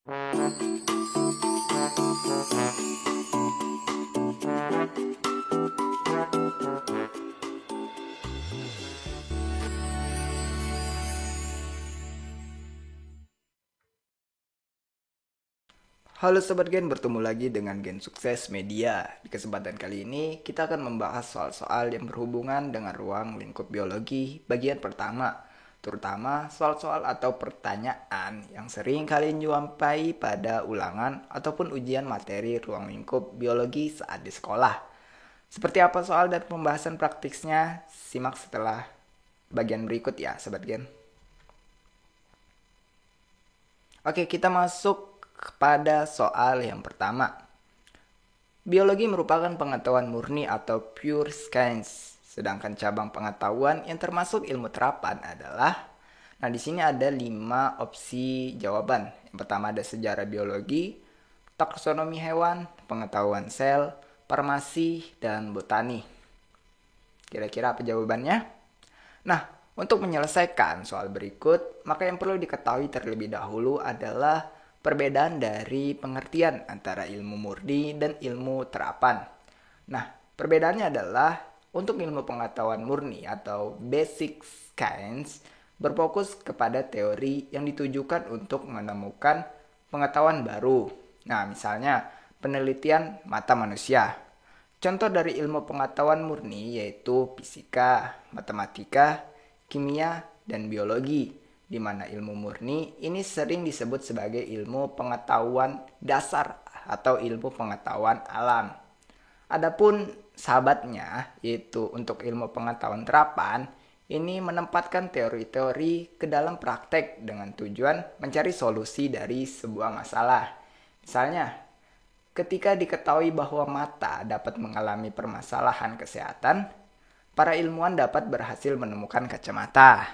Halo Sobat Gen, bertemu lagi dengan Gen Sukses Media. Di kesempatan kali ini, kita akan membahas soal-soal yang berhubungan dengan ruang lingkup biologi bagian pertama, terutama soal-soal atau pertanyaan yang sering kali menjumpai pada ulangan ataupun ujian materi ruang lingkup biologi saat di sekolah. Seperti apa soal dan pembahasan praktisnya? Simak setelah bagian berikut ya, Sobat Gen. Oke, kita masuk kepada soal yang pertama. Biologi merupakan pengetahuan murni atau pure science, sedangkan cabang pengetahuan yang termasuk ilmu terapan adalah. Nah, di sini ada 5 opsi jawaban. Yang pertama ada sejarah biologi, taksonomi hewan, pengetahuan sel, farmasi, dan botani. Kira-kira apa jawabannya? Nah, untuk menyelesaikan soal berikut, maka yang perlu diketahui terlebih dahulu adalah perbedaan dari pengertian antara ilmu murni dan ilmu terapan. Nah, perbedaannya adalah untuk ilmu pengetahuan murni atau basic science berfokus kepada teori yang ditujukan untuk menemukan pengetahuan baru. Nah, misalnya penelitian mata manusia. Contoh dari ilmu pengetahuan murni yaitu fisika, matematika, kimia, dan biologi, di mana ilmu murni ini sering disebut sebagai ilmu pengetahuan dasar atau ilmu pengetahuan alam. Adapun sahabatnya, yaitu untuk ilmu pengetahuan terapan, ini menempatkan teori-teori ke dalam praktek dengan tujuan mencari solusi dari sebuah masalah. Misalnya, ketika diketahui bahwa mata dapat mengalami permasalahan kesehatan, para ilmuwan dapat berhasil menemukan kacamata.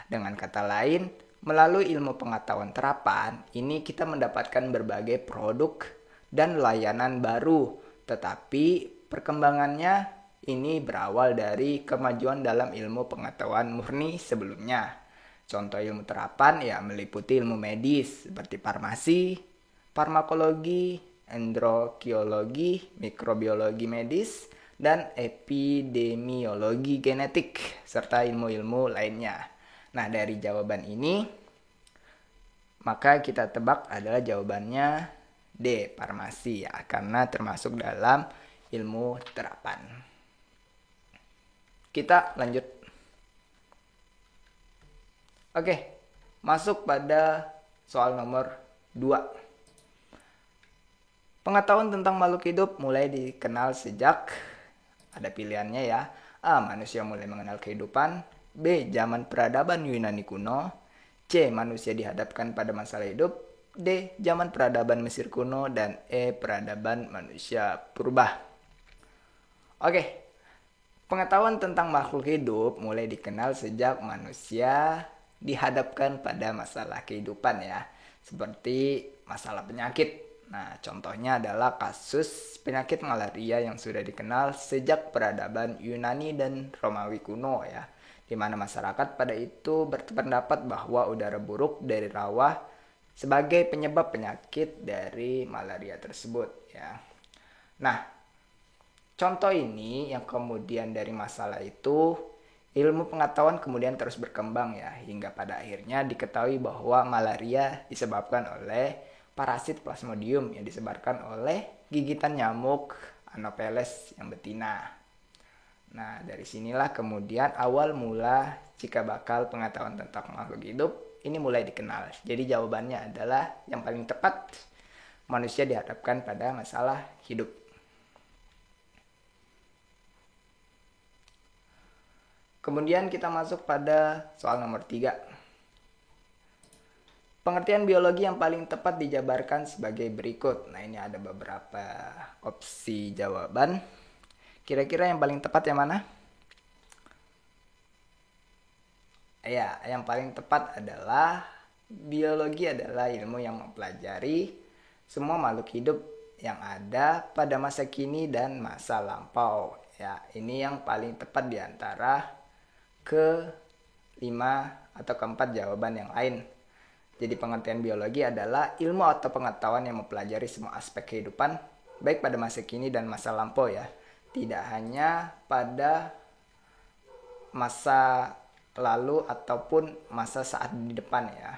Dengan kata lain, melalui ilmu pengetahuan terapan, ini kita mendapatkan berbagai produk dan layanan baru, tetapi perkembangannya ini berawal dari kemajuan dalam ilmu pengetahuan murni sebelumnya. Contoh ilmu terapan ya meliputi ilmu medis seperti farmasi, farmakologi, endokrinologi, mikrobiologi medis, dan epidemiologi genetik, serta ilmu-ilmu lainnya. Nah, dari jawaban ini, maka kita tebak adalah jawabannya D, farmasi ya, karena termasuk dalam ilmu terapan. Kita lanjut. Oke, masuk pada soal nomor 2. Pengetahuan tentang makhluk hidup mulai dikenal sejak, ada pilihannya ya. A. Manusia mulai mengenal kehidupan. B. Zaman peradaban Yunani kuno. C. Manusia dihadapkan pada masalah hidup. D. Zaman peradaban Mesir kuno. Dan E. Peradaban manusia purba. Oke, pengetahuan tentang makhluk hidup mulai dikenal sejak manusia dihadapkan pada masalah kehidupan ya. Seperti masalah penyakit. Nah, contohnya adalah kasus penyakit malaria yang sudah dikenal sejak peradaban Yunani dan Romawi kuno ya, di mana masyarakat pada itu berpendapat bahwa udara buruk dari rawa sebagai penyebab penyakit dari malaria tersebut ya. Nah, contoh ini yang kemudian dari masalah itu ilmu pengetahuan kemudian terus berkembang ya, hingga pada akhirnya diketahui bahwa malaria disebabkan oleh parasit Plasmodium yang disebarkan oleh gigitan nyamuk Anopheles yang betina. Nah, dari sinilah kemudian awal mula cikal bakal pengetahuan tentang makhluk hidup ini mulai dikenal. Jadi jawabannya adalah yang paling tepat, manusia dihadapkan pada masalah hidup. Kemudian kita masuk pada soal nomor 3. Pengertian biologi yang paling tepat dijabarkan sebagai berikut. Nah, ini ada beberapa opsi jawaban. Kira-kira yang paling tepat yang mana? Ya, yang paling tepat adalah biologi adalah ilmu yang mempelajari semua makhluk hidup yang ada pada masa kini dan masa lampau. Ya, ini yang paling tepat di antara ke-5 atau keempat jawaban yang lain. Jadi pengertian biologi adalah ilmu atau pengetahuan yang mempelajari semua aspek kehidupan, baik pada masa kini dan masa lampau ya. Tidak hanya pada masa lalu ataupun masa saat di depan ya.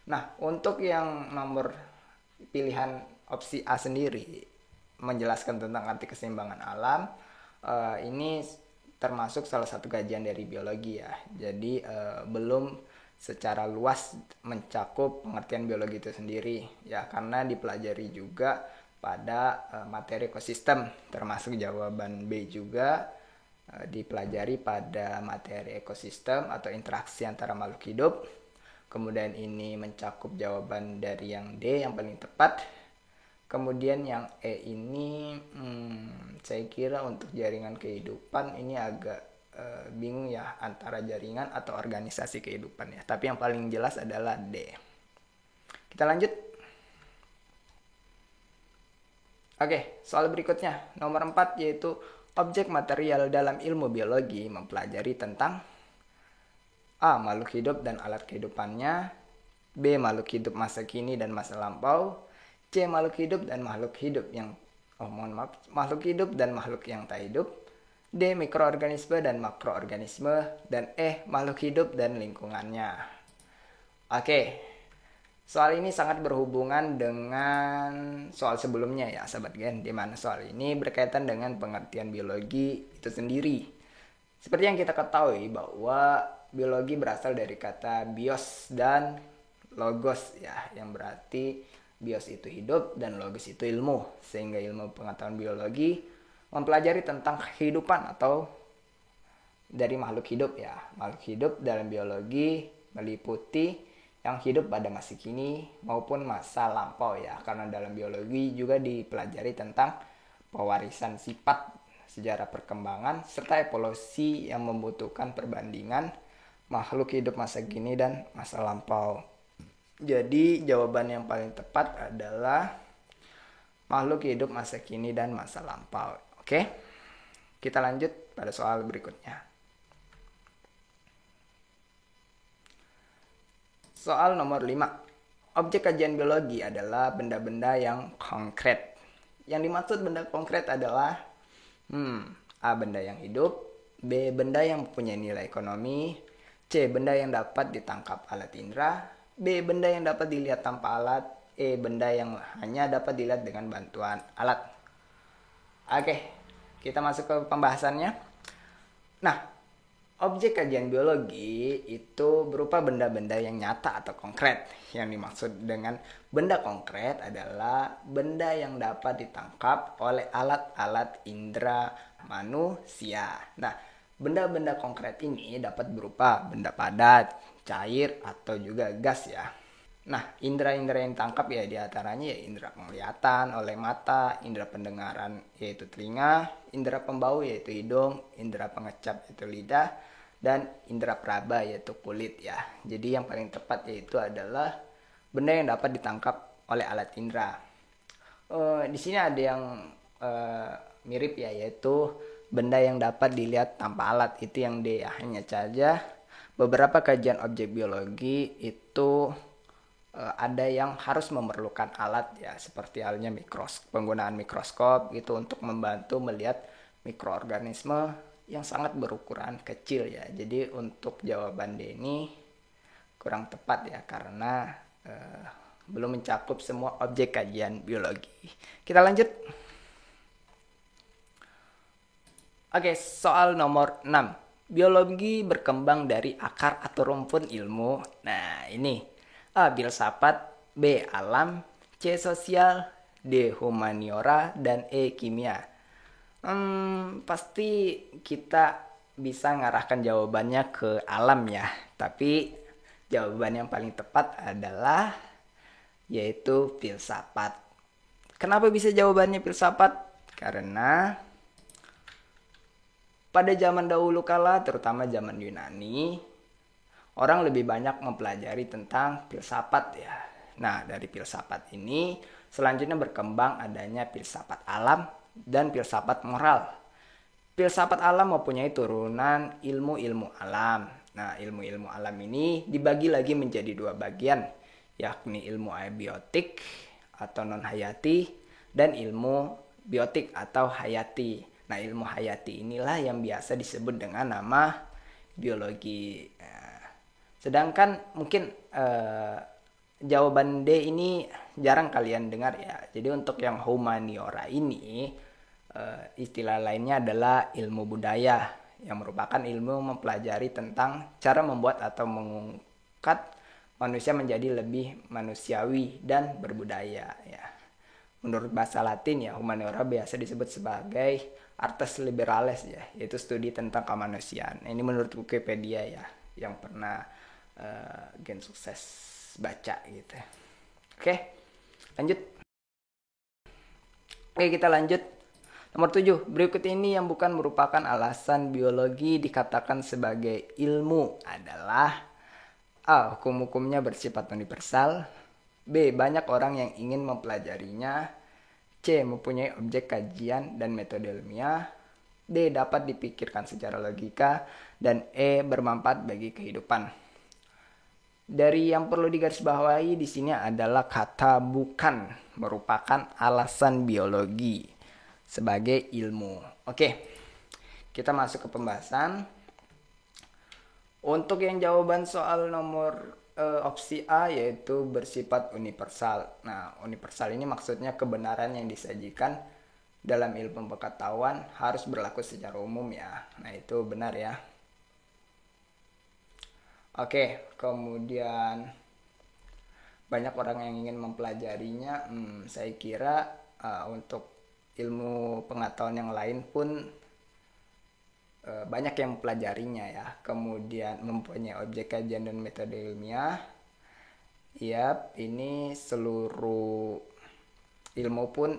Nah, untuk yang nomor pilihan opsi A sendiri menjelaskan tentang arti keseimbangan alam, ini termasuk salah satu kajian dari biologi ya. Jadi belum secara luas mencakup pengertian biologi itu sendiri ya, karena dipelajari juga pada materi ekosistem, termasuk jawaban B juga dipelajari pada materi ekosistem atau interaksi antara makhluk hidup. Kemudian ini mencakup jawaban dari yang D yang paling tepat. Kemudian yang E ini saya kira untuk jaringan kehidupan ini agak bingung ya, antara jaringan atau organisasi kehidupan ya. Tapi yang paling jelas adalah D. Kita lanjut. Oke, soal berikutnya. Nomor 4 yaitu objek material dalam ilmu biologi mempelajari tentang A. Makhluk hidup dan alat kehidupannya. B. Makhluk hidup masa kini dan masa lampau. C. Makhluk hidup dan makhluk hidup yang makhluk hidup dan makhluk yang tak hidup. D. Mikroorganisme dan makroorganisme. Dan E. Makhluk hidup dan lingkungannya. Oke, soal ini sangat berhubungan dengan soal sebelumnya ya sahabat gen, di mana soal ini berkaitan dengan pengertian biologi itu sendiri. Seperti yang kita ketahui bahwa biologi berasal dari kata bios dan logos ya, yang berarti bios itu hidup dan logos itu ilmu. Sehingga ilmu pengetahuan biologi mempelajari tentang kehidupan atau dari makhluk hidup ya. Makhluk hidup dalam biologi meliputi yang hidup pada masa kini maupun masa lampau ya, karena dalam biologi juga dipelajari tentang pewarisan sifat, sejarah perkembangan, serta evolusi yang membutuhkan perbandingan makhluk hidup masa kini dan masa lampau. Jadi jawaban yang paling tepat adalah makhluk hidup masa kini dan masa lampau. Oke, kita lanjut pada soal berikutnya. Soal nomor 5. Objek kajian biologi adalah benda-benda yang konkret. Yang dimaksud benda konkret adalah A. Benda yang hidup. B. Benda yang mempunyai nilai ekonomi. C. Benda yang dapat ditangkap alat indera. B. Benda yang dapat dilihat tanpa alat. E. Benda yang hanya dapat dilihat dengan bantuan alat. Oke, kita masuk ke pembahasannya. Nah, objek kajian biologi itu berupa benda-benda yang nyata atau konkret. Yang dimaksud dengan benda konkret adalah benda yang dapat ditangkap oleh alat-alat indera manusia. Nah, benda-benda konkret ini dapat berupa benda padat, cair, atau juga gas ya. Nah, indera-indera yang ditangkap ya diantaranya ya indera penglihatan oleh mata, indera pendengaran yaitu telinga, indera pembau yaitu hidung, indera pengecap yaitu lidah, dan indera peraba yaitu kulit ya. Jadi yang paling tepat yaitu adalah benda yang dapat ditangkap oleh alat indera. Di sini ada yang mirip ya, yaitu benda yang dapat dilihat tanpa alat, itu yang D ya. Hanya saja beberapa kajian objek biologi itu ada yang harus memerlukan alat ya, seperti halnya penggunaan mikroskop gitu untuk membantu melihat mikroorganisme yang sangat berukuran kecil ya. Jadi untuk jawaban D ini kurang tepat ya, karena belum mencakup semua objek kajian biologi. Kita lanjut. Oke, soal nomor 6. Biologi berkembang dari akar atau rumpun ilmu. Nah, ini A. Filsafat, B. Alam, C. Sosial, D. Humaniora, dan E. Kimia. Pasti kita bisa ngarahkan jawabannya ke alam ya. Tapi jawaban yang paling tepat adalah yaitu filsafat. Kenapa bisa jawabannya filsafat? Karena pada zaman dahulu kala, terutama zaman Yunani, orang lebih banyak mempelajari tentang filsafat ya. Nah, dari filsafat ini selanjutnya berkembang adanya filsafat alam dan filsafat moral. Filsafat alam mempunyai turunan ilmu-ilmu alam. Nah, ilmu-ilmu alam ini dibagi lagi menjadi dua bagian, yakni ilmu abiotik atau non-hayati dan ilmu biotik atau hayati. Nah, ilmu hayati inilah yang biasa disebut dengan nama biologi. Sedangkan mungkin jawaban D ini jarang kalian dengar ya. Jadi untuk yang humaniora ini istilah lainnya adalah ilmu budaya yang merupakan ilmu mempelajari tentang cara membuat atau mengangkat manusia menjadi lebih manusiawi dan berbudaya ya. Menurut bahasa Latin ya, humaniora biasa disebut sebagai artes liberales ya, yaitu studi tentang kemanusiaan. Ini menurut Wikipedia ya, yang pernah Gen Sukses baca gitu. Oke, lanjut. Oke, kita lanjut. Nomor 7, berikut ini yang bukan merupakan alasan biologi dikatakan sebagai ilmu adalah A. Hukum-hukumnya bersifat universal. B. Banyak orang yang ingin mempelajarinya. C. Mempunyai objek kajian dan metode ilmiah. D. Dapat dipikirkan secara logika. Dan E. Bermanfaat bagi kehidupan. Dari yang perlu digarisbawahi di sini adalah kata bukan merupakan alasan biologi sebagai ilmu. Oke, kita masuk ke pembahasan. Untuk yang jawaban soal nomor opsi A yaitu bersifat universal. Nah, universal ini maksudnya kebenaran yang disajikan dalam ilmu pengetahuan harus berlaku secara umum ya. Nah, itu benar ya. Oke, kemudian banyak orang yang ingin mempelajarinya. Saya kira untuk ilmu pengetahuan yang lain pun banyak yang mempelajarinya ya. Kemudian mempunyai objek kajian dan metode ilmiah. Yap, ini seluruh ilmu pun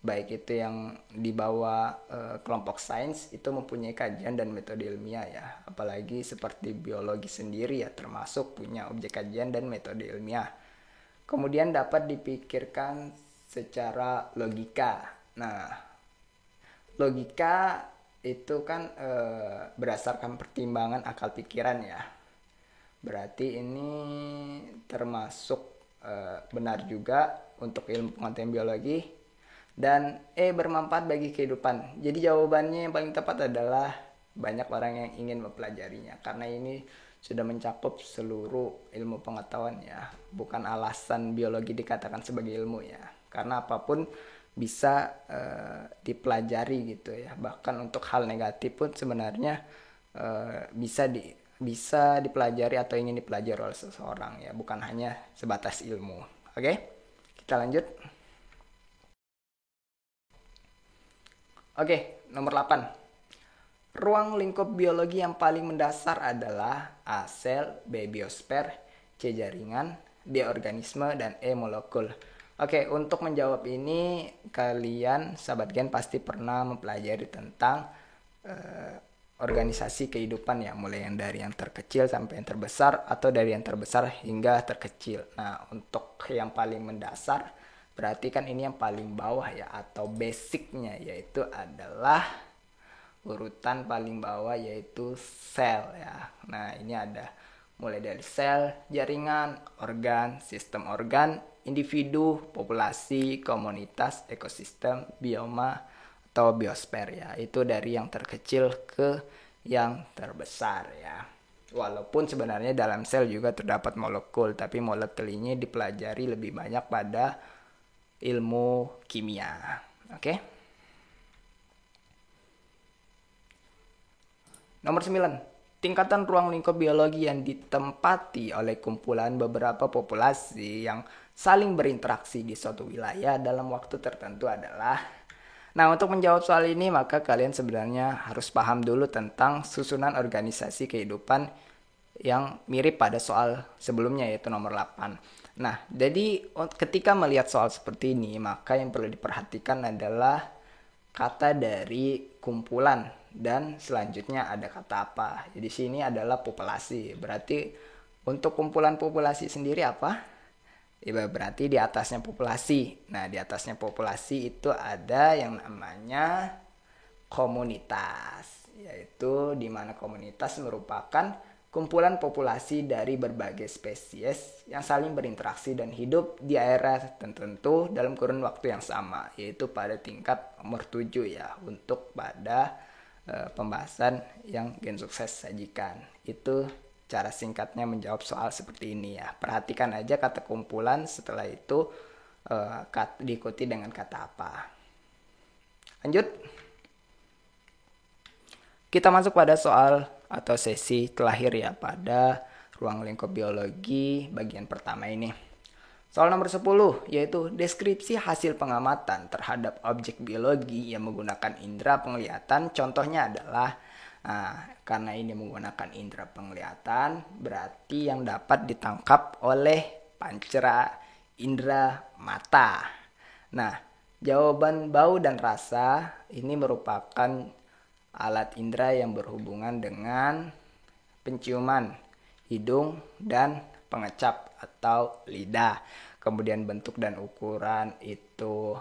baik itu yang di bawah kelompok sains itu mempunyai kajian dan metode ilmiah ya. Apalagi seperti biologi sendiri ya, termasuk punya objek kajian dan metode ilmiah. Kemudian dapat dipikirkan secara logika. Nah, logika itu kan berdasarkan pertimbangan akal pikiran ya. Berarti ini termasuk benar juga untuk ilmu pengetahuan biologi. Dan E. Bermanfaat bagi kehidupan. Jadi jawabannya yang paling tepat adalah banyak orang yang ingin mempelajarinya. Karena ini sudah mencakup seluruh ilmu pengetahuan ya. Bukan alasan biologi dikatakan sebagai ilmu ya. Karena apapun bisa dipelajari gitu ya. Bahkan untuk hal negatif pun sebenarnya bisa dipelajari atau ingin dipelajari oleh seseorang ya, bukan hanya sebatas ilmu. Oke, kita lanjut. Oke, nomor 8. Ruang lingkup biologi yang paling mendasar adalah A. Sel, B. Biosfer, C. Jaringan, D. Organisme, dan E. Molekul. Oke, untuk menjawab ini kalian sahabat Gen pasti pernah mempelajari tentang organisasi kehidupan ya, mulai yang dari yang terkecil sampai yang terbesar atau dari yang terbesar hingga terkecil. Nah, untuk yang paling mendasar berarti kan ini yang paling bawah ya, atau basicnya, yaitu adalah urutan paling bawah yaitu sel ya. Nah, ini ada mulai dari sel, jaringan, organ, sistem organ, individu, populasi, komunitas, ekosistem, bioma, atau biosfer ya. Itu dari yang terkecil ke yang terbesar ya. Walaupun sebenarnya dalam sel juga terdapat molekul, tapi molekul ini dipelajari lebih banyak pada ilmu kimia. Oke. Nomor 9. Tingkatan ruang lingkup biologi yang ditempati oleh kumpulan beberapa populasi yang saling berinteraksi di suatu wilayah dalam waktu tertentu adalah. Nah, untuk menjawab soal ini maka kalian sebenarnya harus paham dulu tentang susunan organisasi kehidupan yang mirip pada soal sebelumnya yaitu nomor 8. Nah, jadi ketika melihat soal seperti ini, maka yang perlu diperhatikan adalah kata dari kumpulan dan selanjutnya ada kata apa. Jadi sini adalah populasi. Berarti untuk kumpulan populasi sendiri apa? Ya, berarti di atasnya populasi. Nah, di atasnya populasi itu ada yang namanya komunitas, yaitu di mana komunitas merupakan kumpulan populasi dari berbagai spesies yang saling berinteraksi dan hidup di area tertentu dalam kurun waktu yang sama, yaitu pada tingkat nomor 7 ya, untuk pada pembahasan yang Gen Sukses sajikan. Itu cara singkatnya menjawab soal seperti ini ya. Perhatikan aja kata kumpulan, setelah itu diikuti dengan kata apa. Lanjut. Kita masuk pada soal atau sesi terakhir ya pada ruang lingkup biologi bagian pertama ini. Soal nomor 10 yaitu deskripsi hasil pengamatan terhadap objek biologi yang menggunakan indera penglihatan. Contohnya adalah karena ini menggunakan indera penglihatan, berarti yang dapat ditangkap oleh panca indera mata. Nah, jawaban bau dan rasa ini merupakan alat indera yang berhubungan dengan penciuman, hidung, dan pengecap atau lidah. Kemudian bentuk dan ukuran itu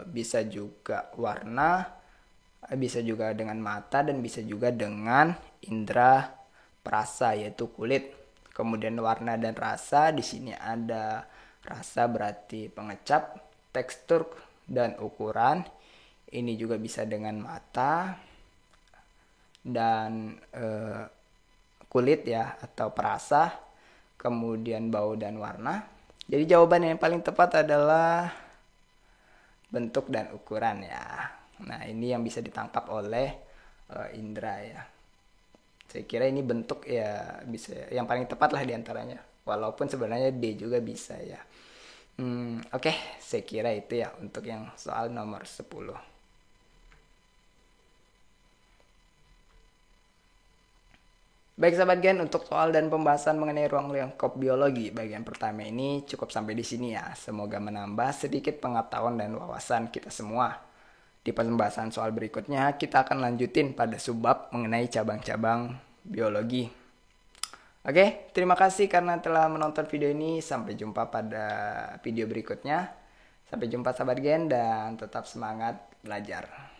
bisa juga warna, bisa juga dengan mata, dan bisa juga dengan indera perasa yaitu kulit. Kemudian warna dan rasa, di sini ada rasa berarti pengecap, tekstur dan ukuran. Ini juga bisa dengan mata dan kulit ya atau perasa. Kemudian bau dan warna. Jadi jawaban yang paling tepat adalah bentuk dan ukuran ya. Nah, ini yang bisa ditangkap oleh indera ya. Saya kira ini bentuk ya bisa yang paling tepat lah diantaranya. Walaupun sebenarnya D juga bisa ya. Oke, saya kira itu ya untuk yang soal nomor 10. Baik sahabat Gen, untuk soal dan pembahasan mengenai ruang lingkup biologi bagian pertama ini cukup sampai di sini ya. Semoga menambah sedikit pengetahuan dan wawasan kita semua. Di pembahasan soal berikutnya kita akan lanjutin pada subbab mengenai cabang-cabang biologi. Oke, terima kasih karena telah menonton video ini. Sampai jumpa pada video berikutnya. Sampai jumpa sahabat Gen dan tetap semangat belajar.